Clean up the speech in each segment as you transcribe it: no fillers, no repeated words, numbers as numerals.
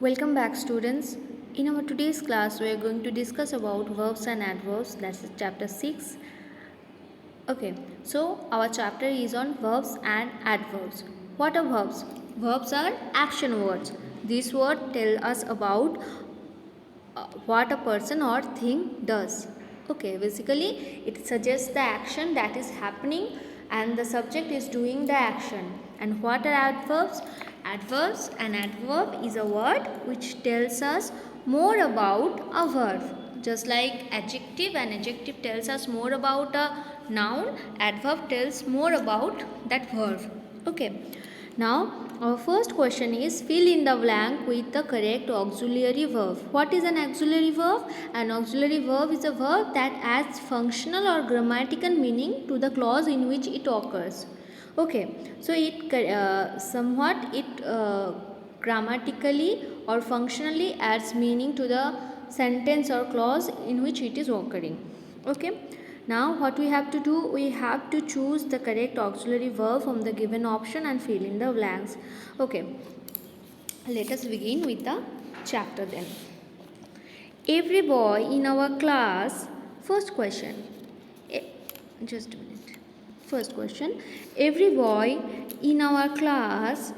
Welcome back, students. In our today's class, we are going to discuss about verbs and adverbs. That's chapter 6. Okay, so our chapter is on verbs and adverbs. What are verbs? Verbs are action words. These words tell us about what a person or thing does. Okay, basically it suggests the action that is happening and the subject is doing the action. And what are adverbs? Adverbs, an adverb is a word which tells us more about a verb. Just like adjective, an adjective tells us more about a noun, adverb tells more about that verb. Okay. Now, our first question is fill in the blank with the correct auxiliary verb. What is an auxiliary verb? An auxiliary verb is a verb that adds functional or grammatical meaning to the clause in which it occurs. Okay, so it grammatically or functionally adds meaning to the sentence or clause in which it is occurring. Okay. Now what we have to do, we have to choose the correct auxiliary verb from the given option and fill in the blanks. Okay, let us begin with the chapter then. Every boy in our class, first question, just a minute. First question, every boy in our class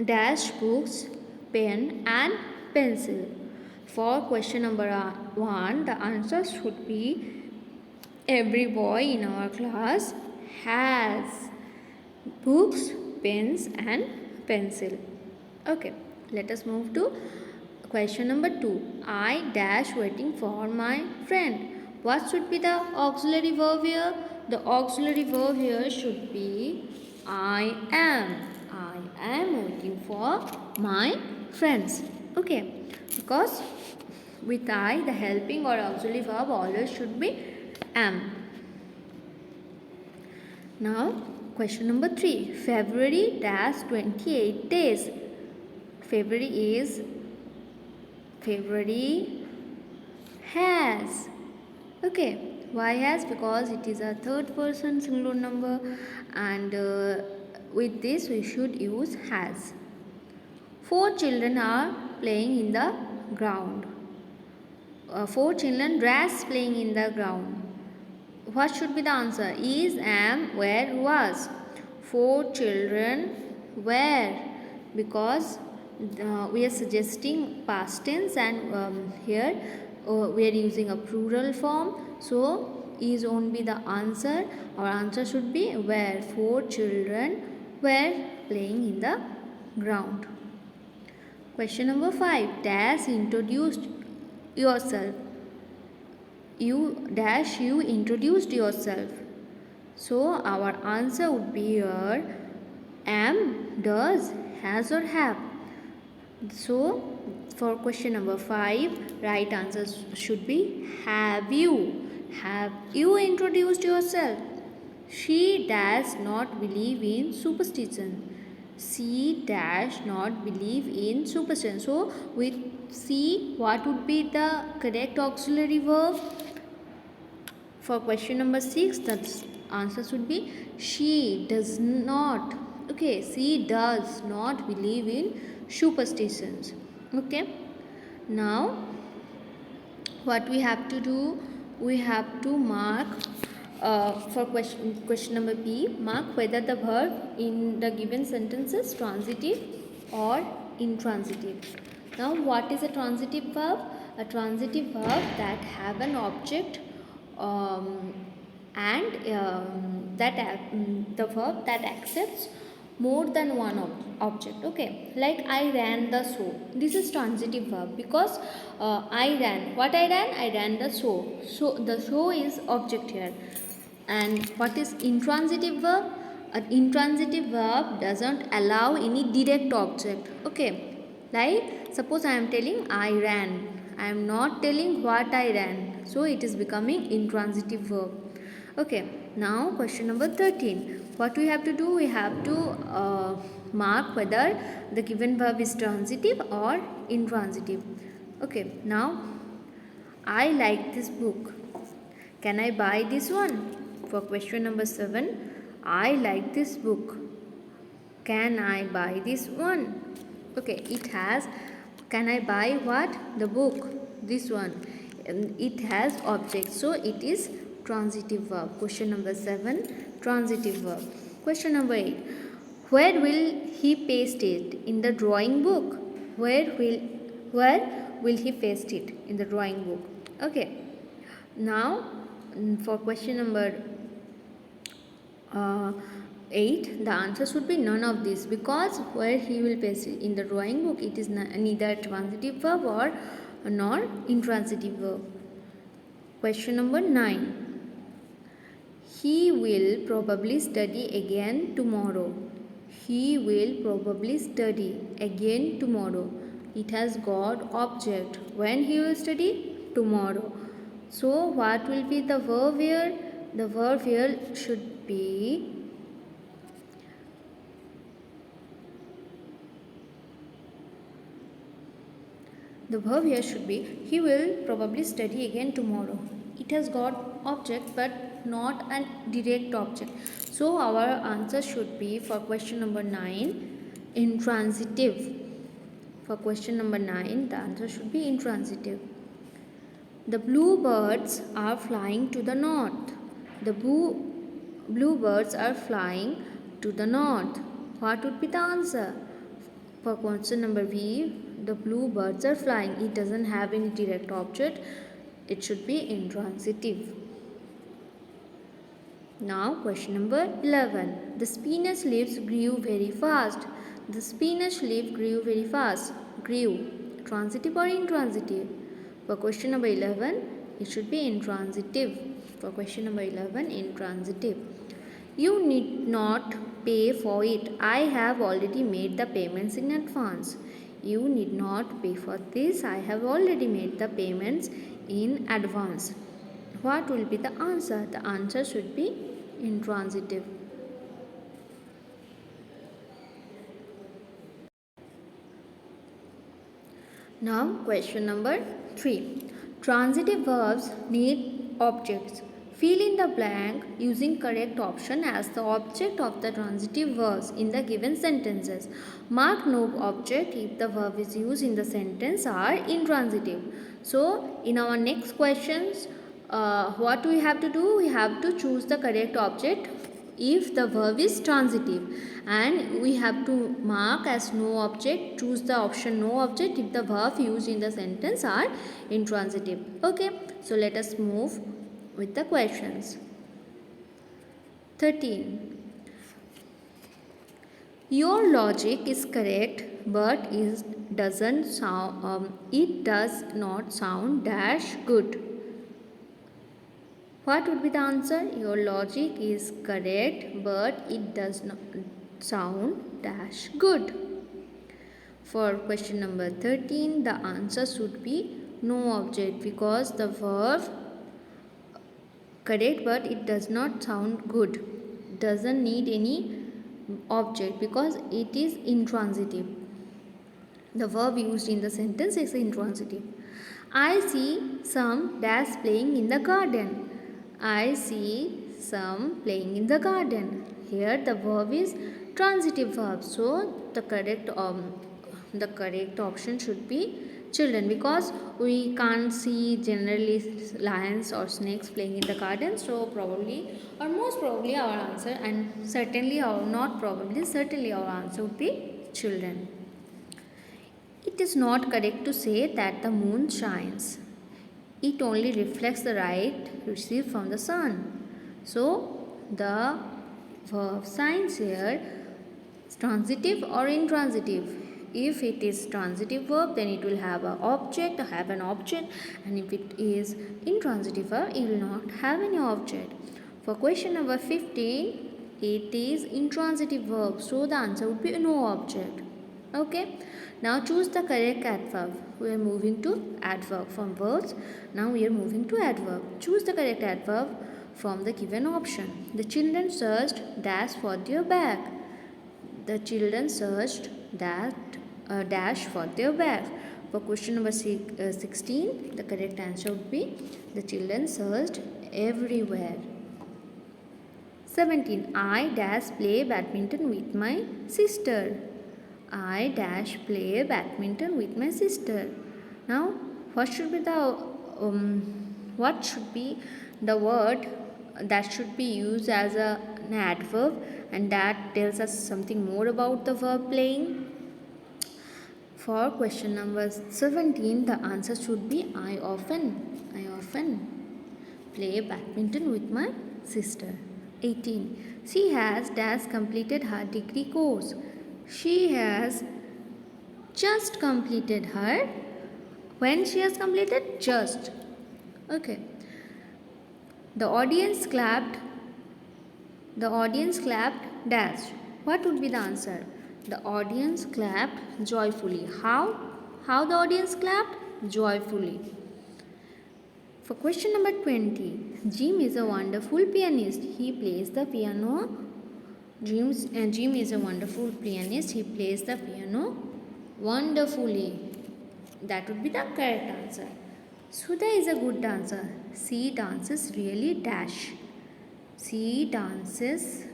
dash books, pen and pencil. For question number 1, the answer should be every boy in our class has books, pens and pencil. Okay, let us move to question number 2. I dash waiting for my friend. What should be the auxiliary verb here? The auxiliary verb here should be I am. I am waiting for my friends. Okay, because with I, the helping or auxiliary verb always should be am. Now, question number 3. February dash 28 days. February has. Okay, why has? Because it is a third person singular number and with this we should use has. 4 children are playing in the ground. 4 children dress playing in the ground. What should be the answer? Is, am, were, was. 4 children were, because we are suggesting past tense and here we are using a plural form. So is won't be the answer. Our answer should be were. 4 children were playing in the ground. Question number 5. Dash introduced yourself. You introduced yourself. So our answer would be here am, does, has or have. So for question number 5, right answer should be have you. Have you introduced yourself? She does not believe in superstition. She does not believe in superstition. So with C, what would be the correct auxiliary verb? For question number 6, the answer should be she does not. Okay, she does not believe in superstitions. Okay, now what we have to do, we have to mark for question number B, mark whether the verb in the given sentence is transitive or intransitive. Now what is a transitive verb? A transitive verb that have an object the verb that accepts more than one object. Okay, like I ran the show. This is transitive verb because I ran. What I ran? I ran the show. So the show is object here. And what is intransitive verb? An intransitive verb doesn't allow any direct object. Okay, like suppose I am telling I ran. I am not telling what I ran. So it is becoming intransitive verb. Okay, now question number 13. What we have to do? We have to mark whether the given verb is transitive or intransitive. Okay, now I like this book. Can I buy this one? For question number 7, I like this book. Can I buy this one? Okay, it has, can I buy what? The book, this one. And it has object, so it is transitive verb. Question number 7, transitive verb. Question number 8, where will he paste it? In the drawing book. Where will he paste it? In the drawing book. Okay, now for question number 8, the answer should be none of this, because where he will paste it in the drawing book, it is neither transitive verb or nor intransitive verb. Question number 9, he will probably study again tomorrow. He will probably study again tomorrow. It has got object. When he will study? Tomorrow. So what will be the verb here? The verb here should be he will probably study again tomorrow. It has got object but not a direct object. So our answer should be for question number 9 intransitive. For question number 9, the answer should be intransitive. The bluebirds are flying to the north. The bluebirds are flying to the north. What would be the answer? For question number B, the bluebirds are flying. It doesn't have any direct object. It should be intransitive. Now question number 11. The spinach leaves grew very fast. The spinach leaf grew very fast. Grew. Transitive or intransitive? For question number 11, it should be intransitive. For question number 11, intransitive. You need not pay for it. I have already made the payments in advance. You need not pay for this. I have already made the payments in advance. What will be the answer? The answer should be intransitive. Now question number 3. Transitive verbs need objects. Fill in the blank using correct option as the object of the transitive verbs in the given sentences. Mark no object if the verb is used in the sentence are intransitive. So in our next questions, what we have to do? We have to choose the correct object if the verb is transitive, and we have to mark as no object, choose the option no object if the verb used in the sentence are intransitive. Okay, so let us move with the questions. 13. Your logic is correct, but it does not sound dash good. What would be the answer? Your logic is correct, but it does not sound dash good. For question number 13, the answer should be no object, because the verb correct but it does not sound good doesn't need any object because it is intransitive. The verb used in the sentence is intransitive. I see some dash playing in the garden. I see some playing in the garden. Here the verb is transitive verb, so the correct option should be children, because we can't see generally lions or snakes playing in the garden. So probably or most probably our answer, and certainly or not probably, certainly our answer would be children. It is not correct to say that the moon shines. It only reflects the light received from the sun. So the verb signs here is transitive or intransitive. If it is transitive verb, then it will have an object, and if it is intransitive verb, it will not have any object. For question number 15, it is intransitive verb, so the answer would be no object. Okay, now choose the correct adverb. We are moving to adverb from verbs. Now we are moving to adverb. Choose the correct adverb from the given option. The children searched dash for their bag. The children searched that dash for their bag. For question number 16, the correct answer would be the children searched everywhere. 17. I dash play badminton with my sister. I dash play badminton with my sister. Now, what should be the word that should be used as an adverb and that tells us something more about the verb playing? For question number 17, the answer should be I often play badminton with my sister. 18. She has completed her degree course. She has just completed her. When she has completed? Just. Okay. The audience clapped. The audience clapped dash. What would be the answer? The audience clapped joyfully. How? How the audience clapped? Joyfully. For question number 20, Jim is a wonderful pianist. He plays the piano. Jim is a wonderful pianist. He plays the piano wonderfully. That would be the correct answer. Sudha is a good dancer. She dances really dash. She dances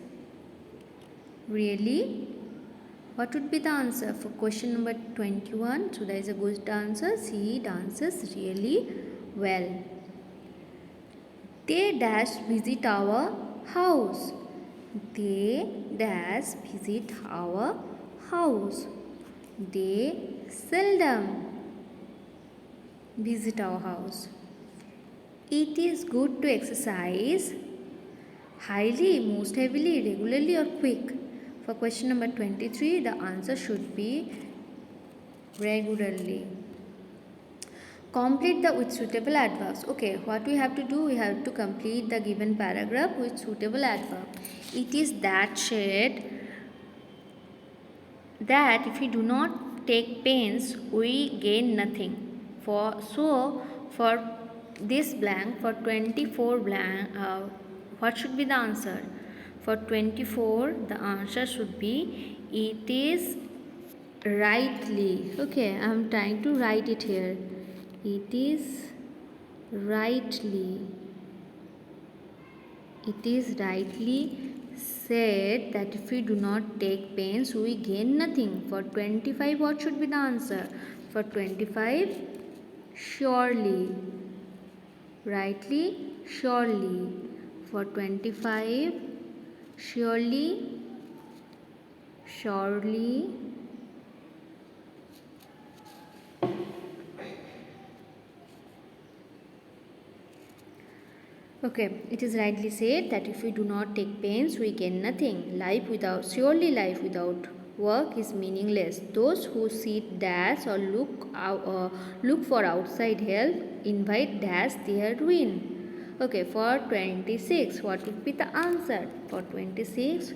really. What would be the answer for question number 21? Sudha is a good dancer. She dances really well. They dash visit our house. They dash visit our house. They seldom visit our house. It is good to exercise highly, most heavily, regularly or quick. For question number 23, the answer should be regularly. Complete the with suitable adverbs. Okay, what we have to do? We have to complete the given paragraph with suitable adverb. It is that said that if we do not take pains, we gain nothing. For this blank, for 24 blank, what should be the answer? For 24, the answer should be it is rightly. Okay, I am trying to write it here. It is rightly. It is rightly said that if we do not take pains, we gain nothing. For 25, what should be the answer? For 25, surely. Rightly, surely. For 25, surely, surely. Okay, it is rightly said that if we do not take pains, we gain nothing. Life without work is meaningless. Those who sit dash or look for outside help invite dash their ruin. Okay, for 26, what would be the answer? For 26,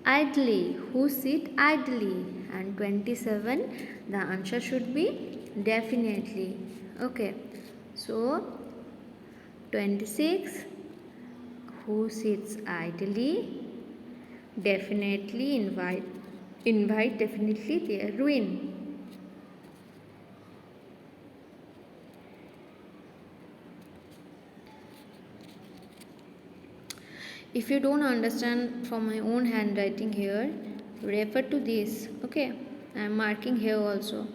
idly, who sit idly. And 27, the answer should be definitely. Okay, so 26, who sits idly, definitely invite definitely their ruin. If you don't understand from my own handwriting here, refer to this. Okay, I am marking here also.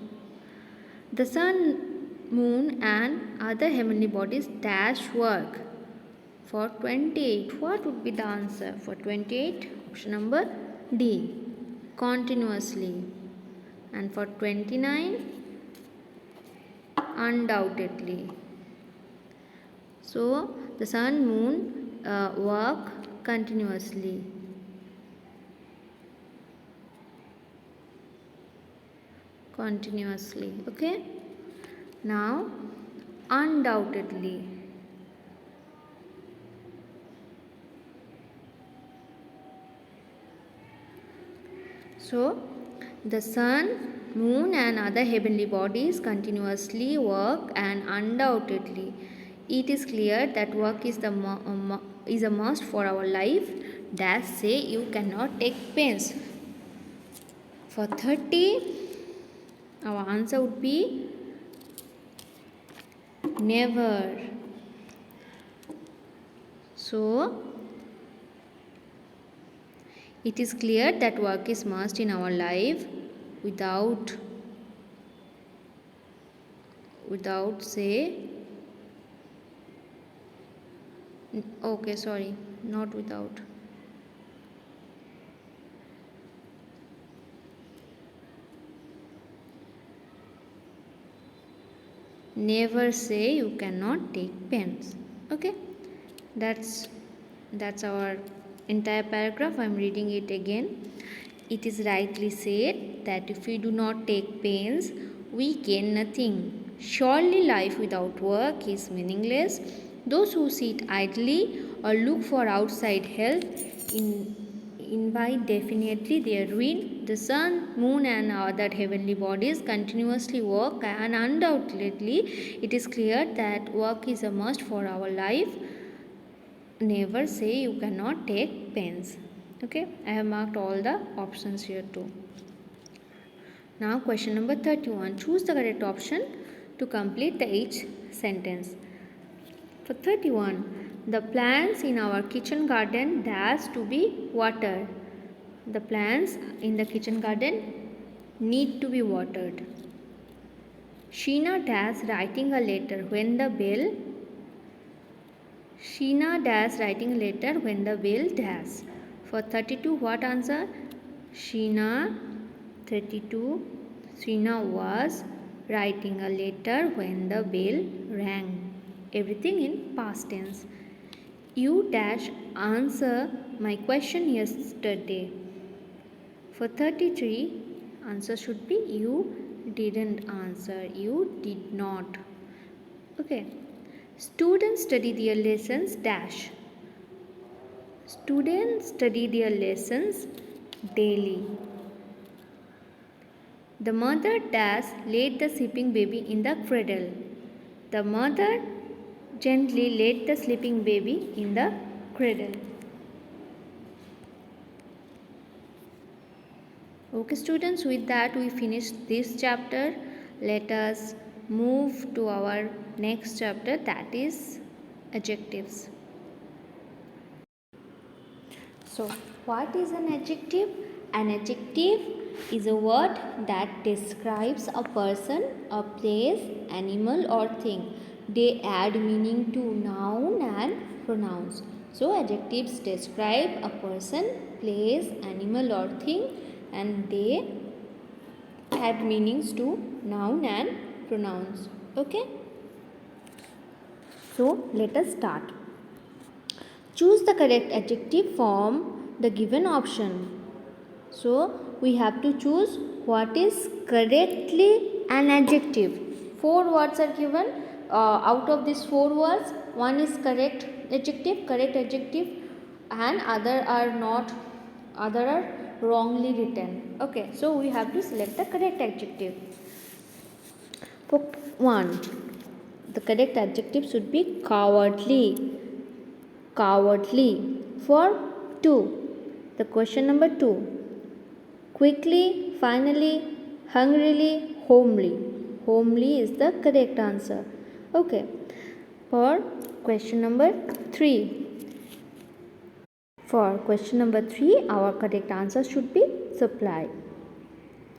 The sun, moon and other heavenly bodies dash work. For 28, what would be the answer? For 28, option number D, continuously. And for 29, undoubtedly. So, the sun, moon work continuously. Continuously. Okay. Now, undoubtedly. So, the sun, moon and other heavenly bodies continuously work, and undoubtedly it is clear that work is a must for our life. Dash say you cannot take pains. For 30, our answer would be never. So, it is clear that work is must in our life. without say, okay, sorry, not without. Never say you cannot take pens. Okay, that's our entire paragraph. I'm reading it again. It is rightly said that if we do not take pains, we gain nothing. Surely life without work is meaningless. Those who sit idly or look for outside help invite definitely their ruin. The sun, moon, and other heavenly bodies continuously work, and undoubtedly it is clear that work is a must for our life. Never say you cannot take pains. Okay, I have marked all the options here too. Now question number 31. Choose the correct option to complete the each sentence. For 31, the plants in our kitchen garden has to be watered. The plants in the kitchen garden need to be watered. Sheena dash writing a letter when the bell. Sheena dash writing a letter when the bell dash. For 32, what answer? Sheena 32. Sheena was writing a letter when the bell rang. Everything in past tense. You dash answer my question yesterday. For 33, answer should be you didn't answer. You did not. Okay. Students study their lessons dash. Students study their lessons daily. The mother dash laid the sleeping baby in the cradle. The mother gently laid the sleeping baby in the cradle. Okay students, with that we finish this chapter. Let us move to our next chapter, that is adjectives. So what is an adjective? An adjective is a word that describes a person, a place, animal or thing. They add meaning to noun and pronouns. So adjectives describe a person, place, animal or thing, and they add meanings to noun and pronouns. Okay? So let us start. Choose the correct adjective from the given option. So we have to choose what is correctly an adjective. 4 words are given. Out of these 4 words, one is correct adjective, and other are not. Other are wrongly written. Okay, so we have to select the correct adjective. For 1, the correct adjective should be cowardly. Cowardly. For 2, the question number 2, quickly, finally, hungrily, homely. Homely is the correct answer. Okay. For question number 3. For question number 3, our correct answer should be supply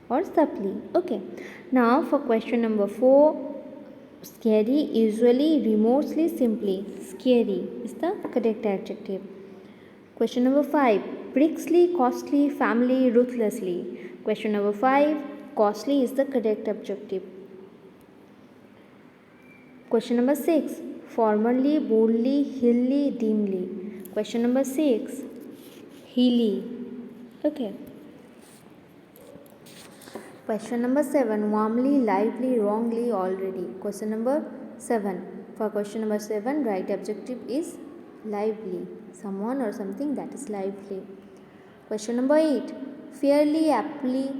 or supply. Okay. Now for question number 4, scary, usually, remotely, simply. Scary is the correct adjective. Question number 5, briskly, costly, family, ruthlessly. Question number 5, costly is the correct adjective. Question number 6, formerly, boldly, hilly, dimly. Question number 6, hilly. Okay. Question number 7, warmly, lively, wrongly, already. Question number 7. For question number 7, right adjective is lively. Someone or something that is lively. Question number 8, fairly, aptly,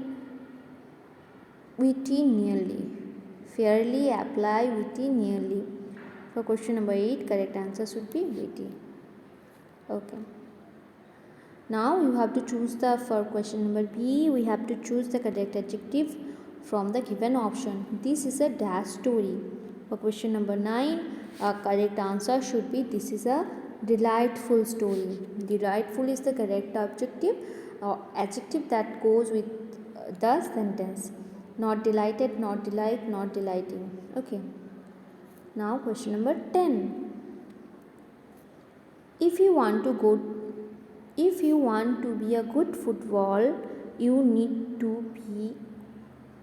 witty, nearly. Fairly, apply, witty, nearly. For question number 8, correct answer should be witty. Okay. Now you have to choose for question number B, we have to choose the correct adjective from the given option. This is a dash story. For question number 9, correct answer should be this is a delightful story. Delightful is the correct adjective that goes with the sentence. Not delighted, not delight, not delighting. Okay. Now question number 10. If you want to go if you want to be a good football, you need to be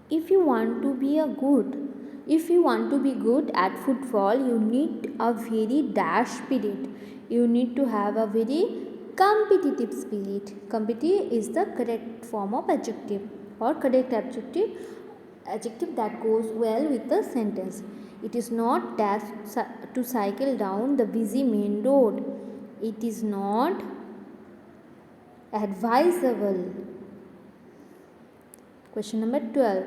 if you want to be a good if you want to be good at football, you need a very dash spirit. You need to have a very competitive spirit. Competitive is the correct form of adjective or correct adjective that goes well with the sentence. It is not dash to cycle down the busy main road. It is not advisable. Question number 12.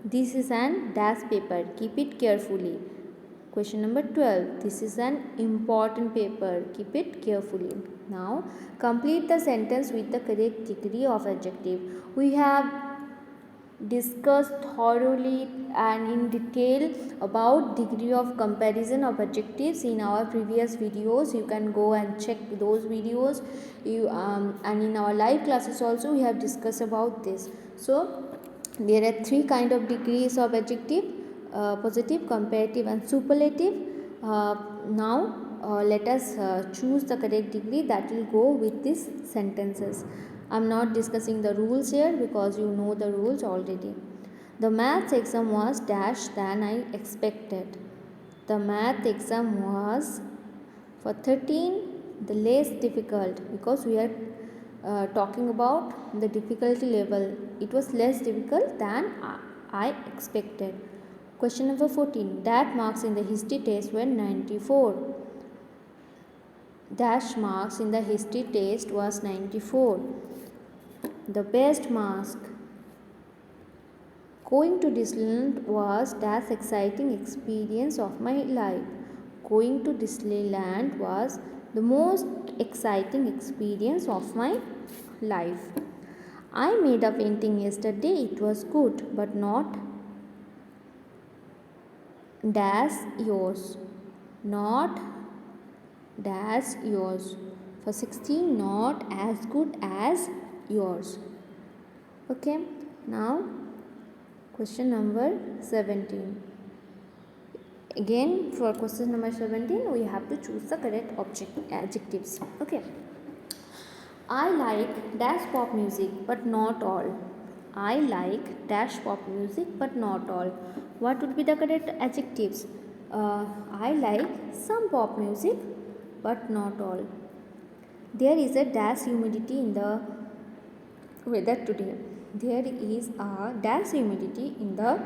This is an dash paper. Keep it carefully. Question number 12. This is an important paper. Keep it carefully. Now, complete the sentence with the correct degree of adjective. We have discussed thoroughly and in detail about degree of comparison of adjectives in our previous videos. You can go and check those videos. And in our live classes also we have discussed about this. So there are three kind of degrees of adjective: positive, comparative and superlative. Now let us choose the correct degree that will go with these sentences. I am not discussing the rules here because you know the rules already. The maths exam was dash than I expected. The math exam was for 13 the less difficult, because we are talking about the difficulty level. It was less difficult than I expected. Question number 14. That marks in the history test were 94. Dash marks in the history test was 94. The best mask. Going to Disneyland was dash exciting experience of my life. Going to Disneyland was the most exciting experience of my life. I made a painting yesterday. It was good, but not dash yours. Not dash yours. For 16, not as good as yours. Okay, now question number 17. Again, for question number 17, we have to choose the correct adjectives. Okay. I like dash pop music, but not all. I like dash pop music, but not all. What would be the correct adjectives? I like some pop music, but not all. There is a dash humidity in the weather today. There is a dash humidity in the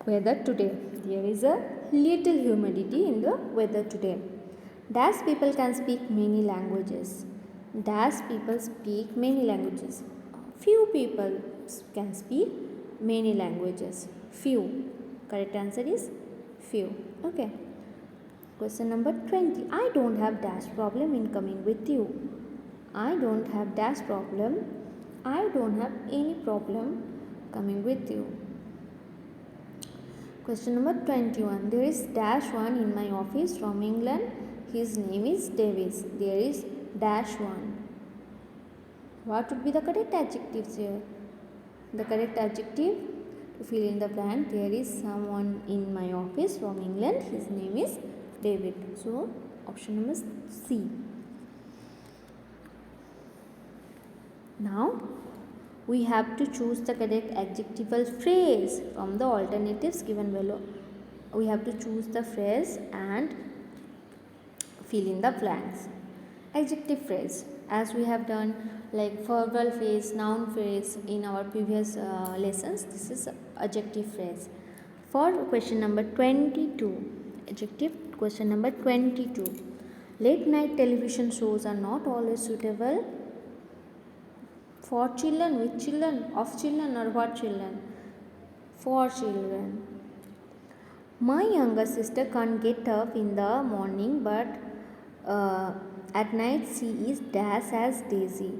weather today. There is a little humidity in the weather today. Dash people can speak many languages. Dash people speak many languages. Few people can speak many languages. Few. Correct answer is few. Okay. Question number 20. I don't have dash problem in coming with you. I don't have dash problem. I don't have any problem coming with you. Question number 21. There is dash one in my office from England. His name is Davis. There is dash one. What would be the correct adjectives here? The correct adjective to fill in the blank. There is someone in my office from England. His name is David. So option number C. Now we have to choose the correct adjectival phrase from the alternatives given below. We have to choose the phrase and fill in the blanks. Adjective phrase, as we have done like verbal phrase, noun phrase in our previous lessons. This is adjective phrase. For question number 22, adjective question number 22. Late night television shows are not always suitable for children, with children, of children, or what children? For children. My younger sister can't get up in the morning, but at night she is dash as Daisy.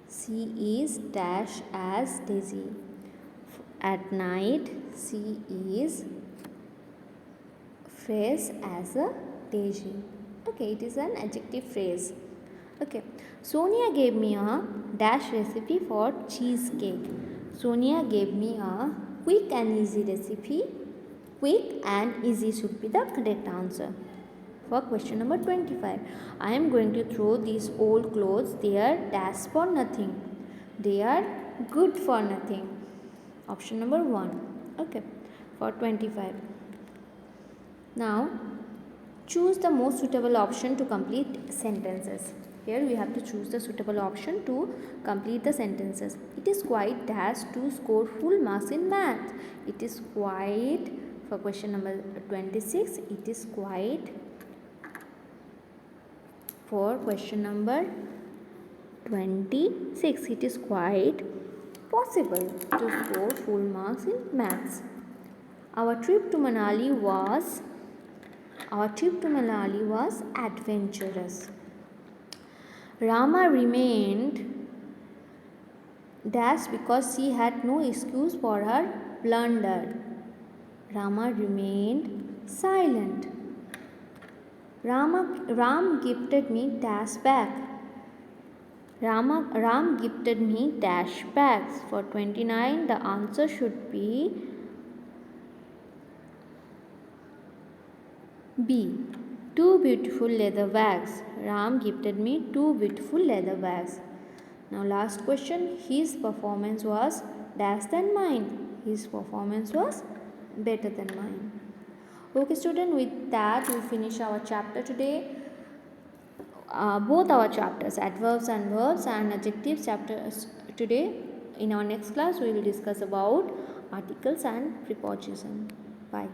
She is dash as Daisy. At night she is phrase as a Daisy. Okay, it is an adjective phrase. Okay, Sonia gave me a dash recipe for cheesecake. Sonia gave me a quick and easy recipe. Quick and easy should be the correct answer. For question number 25, I am going to throw these old clothes. They are dash for nothing. They are good for nothing. Option number 1. Okay. For 25. Now, choose the most suitable option to complete sentences. Here we have to choose the suitable option to complete the sentences. It is quite dash to score full marks in math. It is quite, for question number 26, it is quite. For question number 26, it is quite possible to score full marks in maths. Our trip to Manali was adventurous. Rama remained dash because she had no excuse for her blunder. Rama remained silent. Ram gifted me dash back. Ram gifted me dash bags. For 29, the answer should be B. Two beautiful leather bags. Ram gifted me two beautiful leather bags. Now last question. His performance was dash than mine. His performance was better than mine. Okay student, with that we finish our chapter today. Both our chapters, adverbs and verbs and adjectives chapters today. In our next class we will discuss about articles and preposition. Bye.